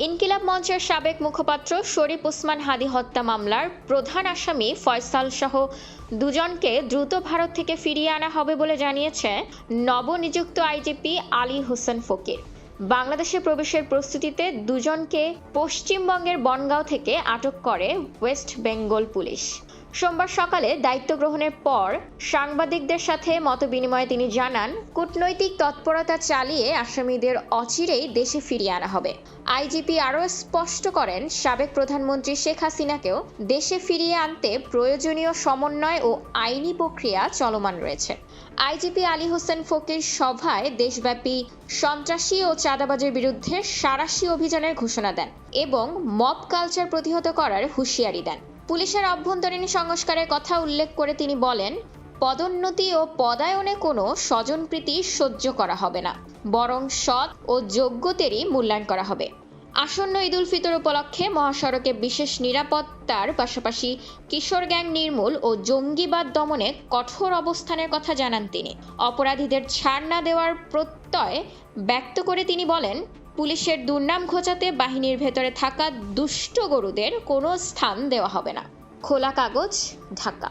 ইনকিলাব মঞ্চের সাবেক মুখপাত্র শরীফ ওসমান হাদী হত্যা মামলার প্রধান আসামি ফয়সাল সহ দুজনকে দ্রুত ভারত থেকে ফিরিয়ে আনা হবে বলে জানিয়েছে নবনিযুক্ত আইজিপি আলী হোসেন ফকির। বাংলাদেশে প্রবেশের প্রস্তুতিতে দুজনকে পশ্চিমবঙ্গের বনগাঁও থেকে আটক করে ওয়েস্ট বেঙ্গল পুলিশ। সোমবার সকালে দায়িত্ব গ্রহণের পর সাংবাদিকদের সাথে মতবিনিময়ে তিনি জানান, কূটনৈতিক তৎপরতা চালিয়ে আসামিদের অচিরেই দেশে ফিরিয়ে আনা হবে। আইজিপি আরও স্পষ্ট করেন, সাবেক প্রধানমন্ত্রী শেখ হাসিনাকেও দেশে ফিরিয়ে আনতে প্রয়োজনীয় সমন্বয় ও আইনি প্রক্রিয়া চলমান রয়েছে। আইজিপি আলী হোসেন ফকির সভায় দেশব্যাপী সন্ত্রাসী ও চাঁদাবাজের বিরুদ্ধে সাঁড়াশি অভিযানের ঘোষণা দেন এবং মব কালচার প্রতিহত করার হুঁশিয়ারি দেন। পুলিশের অভ্যন্তরীণ সংস্কারের কথা উল্লেখ করে তিনি বলেন, পদোন্নতি ও পদায়নে কোনো স্বজনপ্রীতি সহ্য করা হবে না, বরং সৎ ও যোগ্যদেরই মূল্যায়ন করা হবে। আসন্ন ঈদ উল ফিতর উপলক্ষে মহাসড়কে বিশেষ নিরাপত্তার পাশাপাশি কিশোর গ্যাং নির্মূল ও জঙ্গিবাদ দমনে কঠোর অবস্থানের কথা জানান তিনি। অপরাধীদের ছাড় না দেওয়ার প্রত্যয় ব্যক্ত করে তিনি বলেন, পুলিশের দুর্নাম ঘোচাতে বাহিনীর ভেতরে থাকা দুষ্ট গরুদের কোনো স্থান দেওয়া হবে না। খোলা কাগজ, ঢাকা।